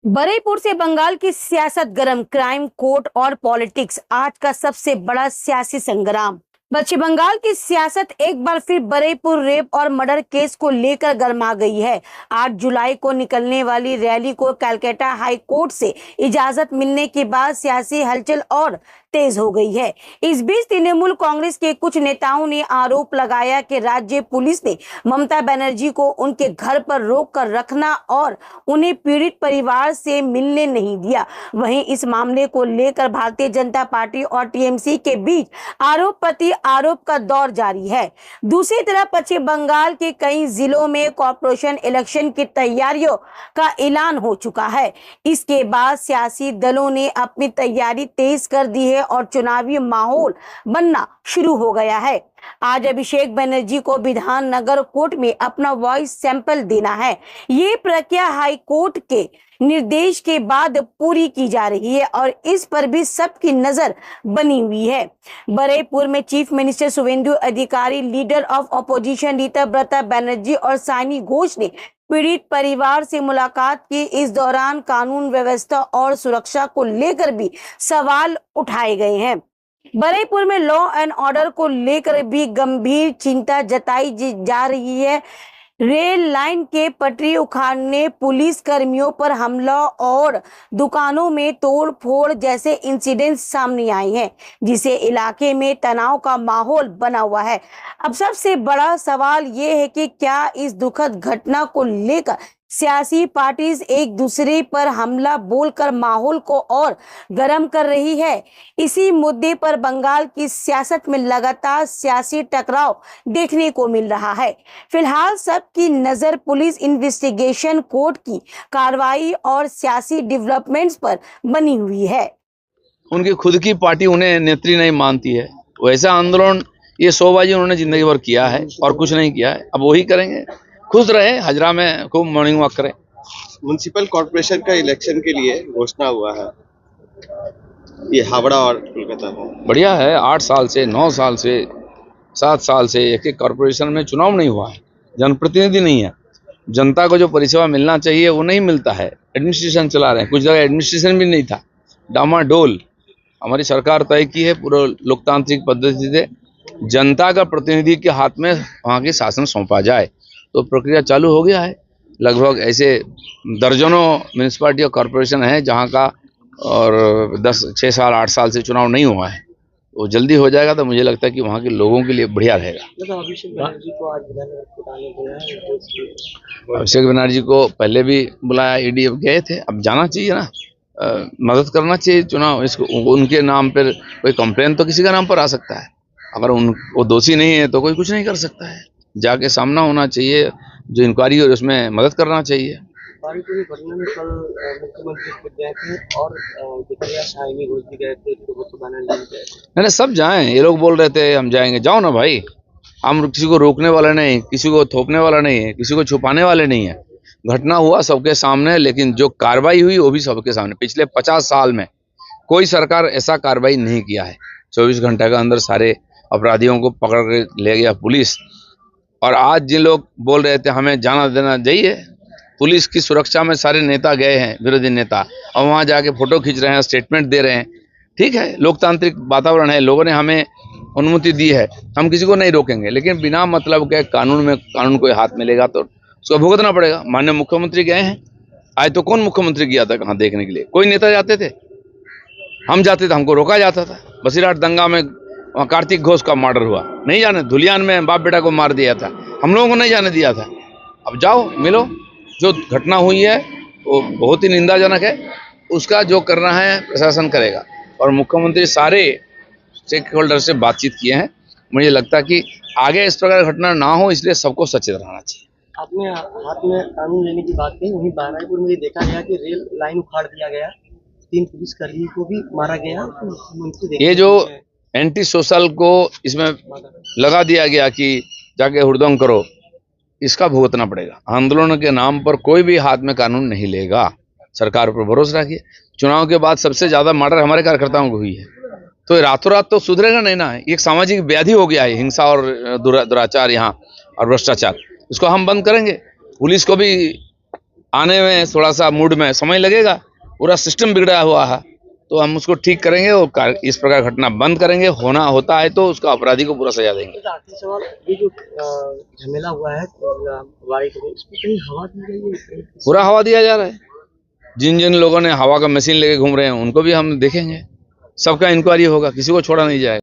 बरईपुर से बंगाल की सियासत गरम, क्राइम कोर्ट और पॉलिटिक्स आज का सबसे बड़ा सियासी संग्राम। पश्चिम बंगाल की सियासत एक बार फिर बरईपुर रेप और मर्डर केस को लेकर गर्मा गई है। 8 जुलाई को निकलने वाली रैली को कलकत्ता हाई कोर्ट से इजाजत मिलने के बाद सियासी हलचल और तेज हो गई है। इस बीच तृणमूल कांग्रेस के कुछ नेताओं ने आरोप लगाया कि राज्य पुलिस ने ममता बनर्जी को उनके घर पर रोक कर रखना और उन्हें पीड़ित परिवार से मिलने नहीं दिया। वहीं इस मामले को लेकर भारतीय जनता पार्टी और टीएमसी के बीच आरोप प्रति आरोप का दौर जारी है। दूसरी तरफ पश्चिम बंगाल के कई जिलों में कॉर्पोरेशन इलेक्शन की तैयारियों का ऐलान हो चुका है। इसके बाद सियासी दलों ने अपनी तैयारी तेज कर दी है और चुनावी माहौल बनना शुरू हो गया है। आज अभिषेक बनर्जी को विधाननगर कोर्ट में अपना वॉइस सैंपल देना है। ये प्रक्रिया हाई कोर्ट के निर्देश के बाद पूरी की जा रही है और इस पर भी सबकी नजर बनी हुई है। बरईपुर में चीफ मिनिस्टर शुवेंदु अधिकारी, लीडर ऑफ ऑपोजिशन ऋतव्रता बनर्जी और साइनी घोष ने पीड़ित परिवार से मुलाकात की। इस दौरान कानून व्यवस्था और सुरक्षा को लेकर भी सवाल उठाए गए हैं। बरईपुर में लॉ एंड ऑर्डर को लेकर भी गंभीर चिंता जताई जा रही है। रेल लाइन के पटरी उखाड़ने, पुलिस कर्मियों पर हमला और दुकानों में तोड़फोड़ जैसे इंसिडेंट सामने आए हैं, जिसे इलाके में तनाव का माहौल बना हुआ है। अब सबसे बड़ा सवाल ये है कि क्या इस दुखद घटना को लेकर सियासी पार्टीज एक दूसरे पर हमला बोलकर माहौल को और गर्म कर रही है। इसी मुद्दे पर बंगाल की सियासत में लगातार सियासी टकराव देखने को मिल रहा है। फिलहाल सबकी नजर पुलिस इन्वेस्टिगेशन, कोर्ट की कार्रवाई और सियासी डेवलपमेंट्स पर बनी हुई है। उनकी खुद की पार्टी उन्हें नेत्री नहीं मानती है। वैसा आंदोलन, ये शोबाजी उन्होंने जिंदगी भर किया है और कुछ नहीं किया है, अब वही करेंगे। खुश रहे, हजरा में खूब मॉर्निंग वॉक करें। म्युनिसिपल कॉर्पोरेशन का इलेक्शन के लिए घोषणा हुआ है, ये हावड़ा और कोलकाता में। बढ़िया है। 8 साल से, 9 साल से, 7 साल से एक एक कॉर्पोरेशन में चुनाव नहीं हुआ है, जनप्रतिनिधि नहीं है। जनता को जो परिसेवा मिलना चाहिए वो नहीं मिलता है। एडमिनिस्ट्रेशन चला रहे हैं, कुछ जगह एडमिनिस्ट्रेशन भी नहीं था, डामाडोल। हमारी सरकार तय की है पूरा लोकतांत्रिक पद्धति से जनता का प्रतिनिधि के हाथ में वहाँ के शासन सौंपा जाए, तो प्रक्रिया चालू हो गया है। लगभग ऐसे दर्जनों म्यूनिसिपैलिटी और कॉरपोरेशन है जहाँ का और 6 साल 8 साल से चुनाव नहीं हुआ है। वो जल्दी हो जाएगा तो मुझे लगता है कि वहाँ के लोगों के लिए बढ़िया रहेगा। अभिषेक बनर्जी को पहले भी बुलाया, ईडी गए थे, अब जाना चाहिए ना, मदद करना चाहिए चुनाव। इसको उनके नाम पर कोई कंप्लेन तो किसी का नाम पर आ सकता है, अगर वो दोषी नहीं है तो कोई कुछ नहीं कर सकता है। जाके सामना होना चाहिए, जो इंक्वायरी हो उसमें मदद करना चाहिए। नहीं, सब जाएं। ये लोग बोल रहे थे हम जाएंगे, जाओ ना भाई। हम किसी को रोकने वाला नहीं, किसी को थोपने वाला नहीं है, किसी को छुपाने वाले नहीं है। घटना हुआ सबके सामने, लेकिन जो कार्रवाई हुई वो भी सबके सामने। पिछले 50 साल में कोई सरकार ऐसा कार्रवाई नहीं किया है। 24 घंटे के अंदर सारे अपराधियों को पकड़ के ले गया पुलिस। और आज जिन लोग बोल रहे थे हमें जाना देना, जाइए। पुलिस की सुरक्षा में सारे नेता गए हैं, विरोधी नेता, और वहाँ जाके फोटो खींच रहे हैं, स्टेटमेंट दे रहे हैं। ठीक है, लोकतांत्रिक वातावरण है, लोगों ने हमें अनुमति दी है, हम किसी को नहीं रोकेंगे। लेकिन बिना मतलब के कानून कोई हाथ मिलेगा तो उसको भुगतना पड़ेगा। माननीय मुख्यमंत्री गए हैं, आज तो कौन मुख्यमंत्री गया था कहाँ देखने के लिए? कोई नेता जाते थे, हम जाते थे, हमको रोका जाता था। बसीराट दंगा में वहाँ कार्तिक घोष का मर्डर हुआ, नहीं जाने। धुलियान में बाप बेटा को मार दिया था, हम लोगों को नहीं जाने दिया था। अब जाओ, मिलो। जो घटना हुई है वो बहुत ही निंदाजनक है, उसका जो करना है प्रशासन करेगा। और मुख्यमंत्री सारे स्टेक होल्डर से बातचीत किए हैं। मुझे लगता है कि आगे इस प्रकार घटना ना हो, इसलिए सबको सचेत रहना चाहिए। आपने हाथ में कानून लेने की बात कही, वहीं बहराइपुर में देखा गया कि रेल लाइन उखाड़ दिया गया, 3 पुलिसकर्मी को भी मारा गया। ये जो एंटी सोशल को इसमें लगा दिया गया कि जाके हुड़दंग करो, इसका भुगतना पड़ेगा। आंदोलन के नाम पर कोई भी हाथ में कानून नहीं लेगा। सरकार पर भरोसा रखिए। चुनाव के बाद सबसे ज्यादा मर्डर हमारे कार्यकर्ताओं को हुई है, तो रातों रात तो सुधरेगा नहीं ना। एक सामाजिक व्याधि हो गया है, हिंसा और दुराचार यहाँ और भ्रष्टाचार। इसको हम बंद करेंगे। पुलिस को भी आने में थोड़ा सा मूड में समय लगेगा, पूरा सिस्टम बिगड़ा हुआ है, तो हम उसको ठीक करेंगे और इस प्रकार घटना बंद करेंगे। होता है तो उसका अपराधी को पूरा सजा देंगे। एक आखिरी सवाल, ये जो झमेला हुआ है बाइक में, इसको कहीं हवा दी गई है? पूरा हवा दिया जा रहा है। जिन जिन लोगों ने हवा का मशीन लेके घूम रहे हैं उनको भी हम देखेंगे, सबका इंक्वायरी होगा, किसी को छोड़ा नहीं जाएगा।